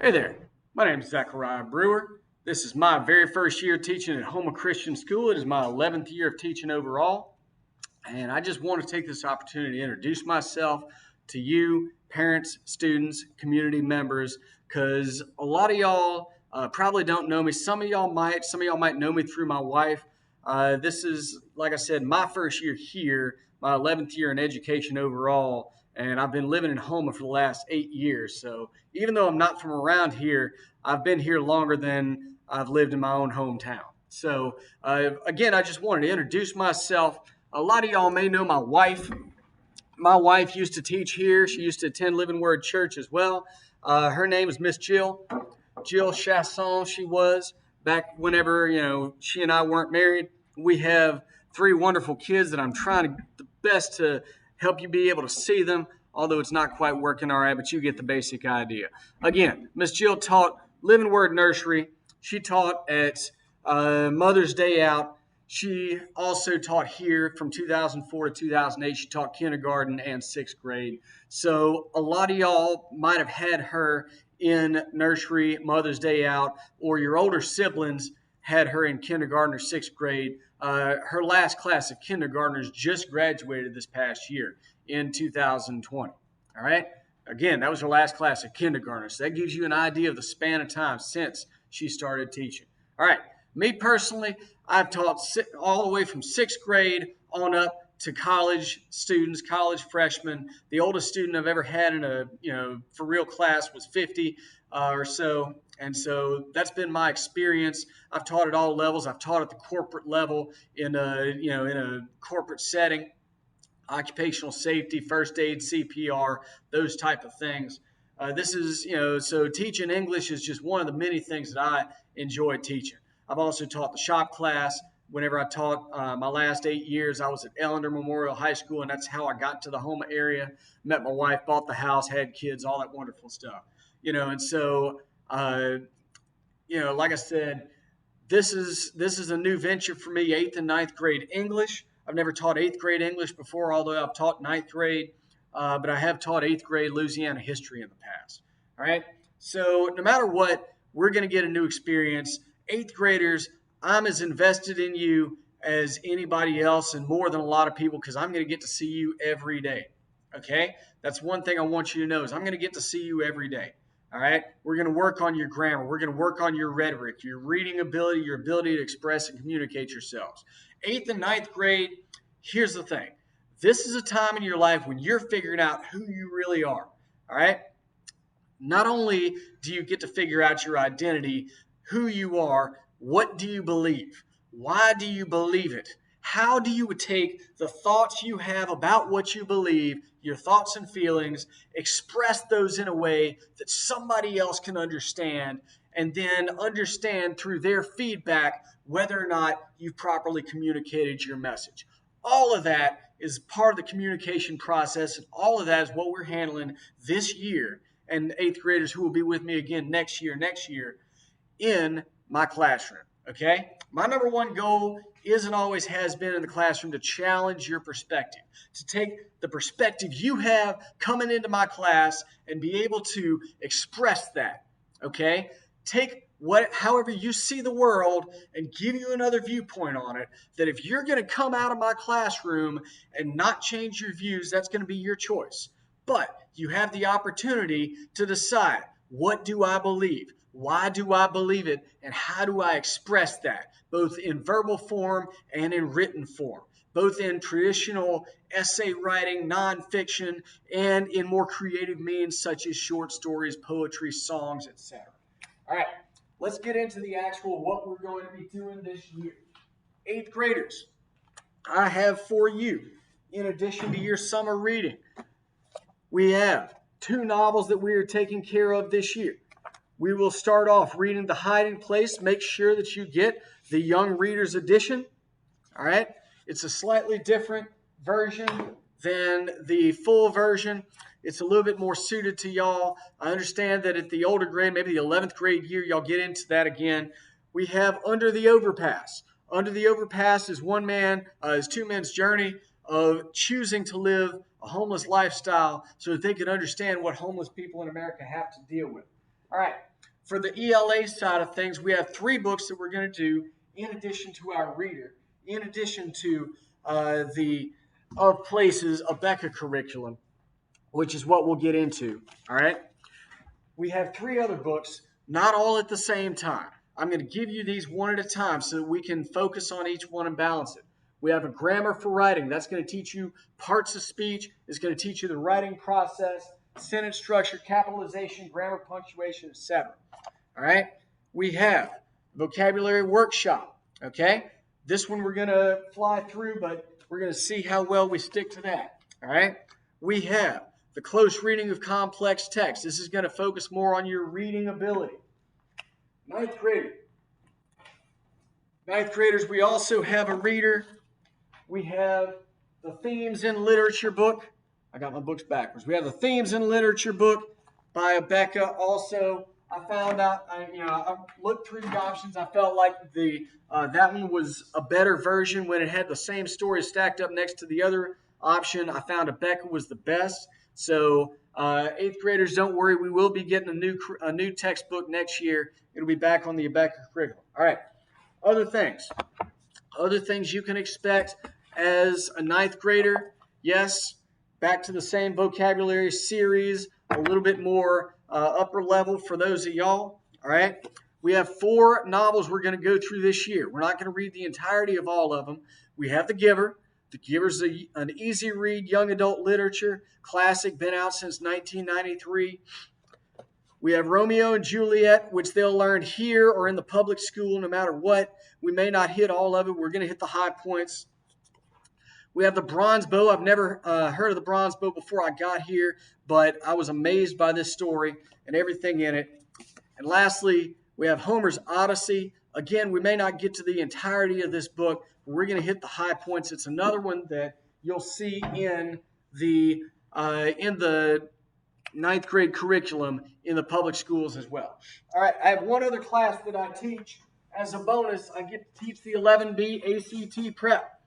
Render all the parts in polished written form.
Hey there, my name is Zechariah Brewer. This is my very first year teaching at Houma Christian School. It is my 11th year of teaching overall. And I just want to take this opportunity to introduce myself to you, parents, students, community members, because a lot of y'all probably don't know me. Some of y'all might know me through my wife. This is, like I said, my first year here, my 11th year in education overall, and I've been living in Houma for the last 8 years. So even though I'm not from around here, I've been here longer than I've lived in my own hometown. So again, I just wanted to introduce myself. A lot of y'all may know my wife. My wife used to teach here. She used to attend Living Word Church as well. Her name is Miss Jill Chasson. She was back whenever she and I weren't married. We have three wonderful kids that I'm trying to the best to help you be able to see them. Although it's not quite working all right, but you get the basic idea. Again, Miss Jill taught Living Word Nursery. She taught at Mother's Day Out. She also taught here from 2004 to 2008. She taught kindergarten and sixth grade. So a lot of y'all might have had her in nursery, Mother's Day Out, or your older siblings had her in kindergarten or sixth grade. Her last class of kindergartners just graduated this past year in 2020. All right. Again, that was her last class of kindergartners. So that gives you an idea of the span of time since she started teaching. All right. Me personally, I've taught all the way from sixth grade on up to college students, college freshmen. The oldest student I've ever had in a for real class was 50 or so, and so that's been my experience. I've taught at all levels. I've taught at the corporate level in a corporate setting, occupational safety, first aid, CPR, those type of things. This is, so teaching English is just one of the many things that I enjoy teaching. I've also taught the shop class. Whenever I taught my last 8 years, I was at Ellender Memorial High School, and that's how I got to the Houma area. Met my wife, bought the house, had kids, all that wonderful stuff. And so, like I said, this is a new venture for me, eighth and ninth grade English. I've never taught eighth grade English before, although I've taught ninth grade, but I have taught eighth grade Louisiana history in the past. All right. So no matter what, we're going to get a new experience. Eighth graders, I'm as invested in you as anybody else and more than a lot of people because I'm going to get to see you every day. Okay. That's one thing I want you to know is I'm going to get to see you every day. All right. We're going to work on your grammar. We're going to work on your rhetoric, your reading ability, your ability to express and communicate yourselves. Eighth and ninth grade, here's the thing. This is a time in your life when you're figuring out who you really are. All right. Not only do you get to figure out your identity, who you are, what do you believe? Why do you believe it? How do you take the thoughts you have about what you believe, your thoughts and feelings, express those in a way that somebody else can understand, and then understand through their feedback whether or not you've properly communicated your message? All of that is part of the communication process, and all of that is what we're handling this year and eighth graders who will be with me again next year in my classroom. Okay? My number one goal is and always has been in the classroom to challenge your perspective, to take the perspective you have coming into my class and be able to express that. Okay? Take however you see the world and give you another viewpoint on it. That if you're going to come out of my classroom and not change your views, that's going to be your choice. But you have the opportunity to decide, what do I believe? Why do I believe it? And how do I express that, both in verbal form and in written form, both in traditional essay writing, nonfiction, and in more creative means such as short stories, poetry, songs, etc. All right, let's get into the actual what we're going to be doing this year. Eighth graders, I have for you, in addition to your summer reading, we have two novels that we are taking care of this year. We will start off reading The Hiding Place. Make sure that you get the Young Readers Edition. All right? It's a slightly different version than the full version. It's a little bit more suited to y'all. I understand that at the older grade, maybe the 11th grade year, y'all get into that again. We have Under the Overpass. Under the Overpass is two men's journey of choosing to live a homeless lifestyle so that they can understand what homeless people in America have to deal with. All right. For the ELA side of things, we have 3 books that we're going to do in addition to our reader, in addition to the Of Places, Abeka curriculum, which is what we'll get into. All right. We have 3 other books, not all at the same time. I'm going to give you these one at a time so that we can focus on each one and balance it. We have a grammar for writing. That's going to teach you parts of speech. It's going to teach you the writing process, sentence structure, capitalization, grammar, punctuation, etc. All right. We have vocabulary workshop. Okay. This one we're going to fly through, but we're going to see how well we stick to that. All right. We have the close reading of complex text. This is going to focus more on your reading ability. Ninth graders, we also have a reader. We have the Themes in Literature book. I got my books backwards. We have the Themes in Literature book by Abeka. Also, I found out, I looked through the options. I felt like that one was a better version when it had the same story stacked up next to the other option. I found Abeka was the best. So 8th graders, don't worry. We will be getting a new textbook next year. It'll be back on the Abeka curriculum. All right. Other things you can expect as a 9th grader. Yes, back to the same vocabulary series, a little bit more upper level for those of y'all. All right. We have 4 novels we're going to go through this year. We're not going to read the entirety of all of them. We have The Giver. The Giver's an easy read, young adult literature classic, been out since 1993. We have Romeo and Juliet, which they'll learn here or in the public school no matter what. We may not hit all of it. We're going to hit the high points. We have The Bronze Bow. I've never heard of The Bronze Bow before I got here, but I was amazed by this story and everything in it. And lastly, we have Homer's Odyssey. Again, we may not get to the entirety of this book, but we're going to hit the high points. It's another one that you'll see in the 9th grade curriculum in the public schools as well. All right, I have one other class that I teach. As a bonus, I get to teach the 11B ACT Prep.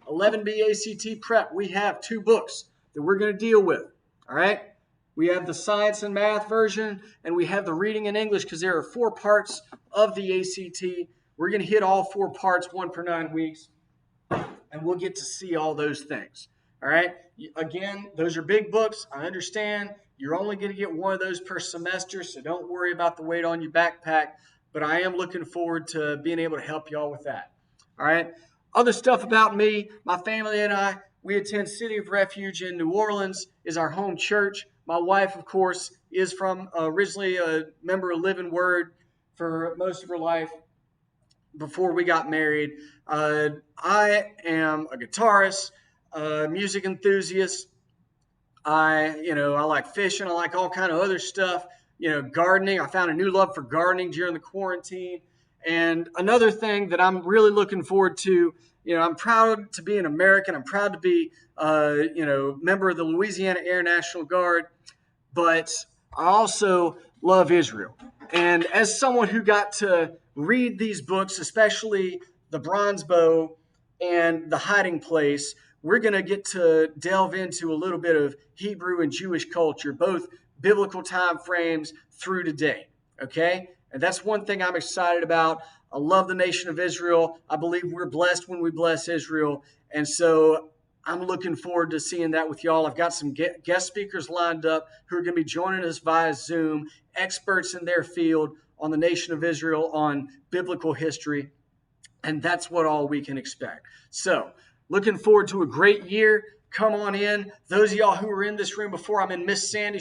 11B ACT Prep, we have 2 books that we're going to deal with. All right, we have the science and math version, and we have the reading and English because there are 4 parts of the ACT. We're going to hit all 4 parts, 1 per 9 weeks, and we'll get to see all those things. All right, again, those are big books. I understand. You're only going to get one of those per semester, so don't worry about the weight on your backpack. But I am looking forward to being able to help y'all with that. All right. Other stuff about me, my family and I, we attend City of Refuge in New Orleans, is our home church. My wife, of course, is from originally a member of Living Word for most of her life before we got married. I am a guitarist, a music enthusiast. I like fishing. I like all kind of other stuff. Gardening. I found a new love for gardening during the quarantine. And another thing that I'm really looking forward to, I'm proud to be an American. I'm proud to be, member of the Louisiana Air National Guard. But I also love Israel. And as someone who got to read these books, especially The Bronze Bow and The Hiding Place, we're going to get to delve into a little bit of Hebrew and Jewish culture, both biblical time frames through today. Okay? And that's one thing I'm excited about. I love the nation of Israel. I believe we're blessed when we bless Israel. And so I'm looking forward to seeing that with y'all. I've got some guest speakers lined up who are going to be joining us via Zoom, experts in their field on the nation of Israel, on biblical history. And that's what all we can expect. So, looking forward to a great year. Come on in. Those of y'all who were in this room before, I'm in Miss Sandy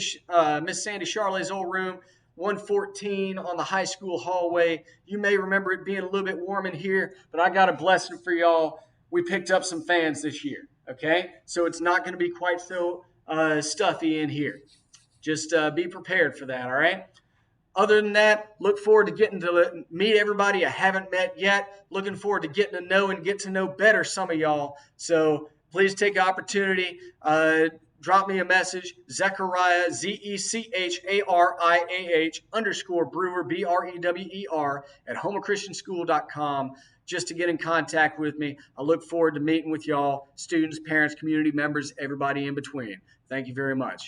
Charlot's old room, 114 on the high school hallway. You may remember it being a little bit warm in here, but I got a blessing for y'all. We picked up some fans this year, okay? So it's not going to be quite so stuffy in here. Just be prepared for that, all right? Other than that, look forward to getting to meet everybody I haven't met yet. Looking forward to getting to know and get to know better some of y'all. So please take the opportunity. Drop me a message, Zechariah, ZECHARIAH _ Brewer, BREWER, at homachristianschool.com just to get in contact with me. I look forward to meeting with y'all, students, parents, community members, everybody in between. Thank you very much.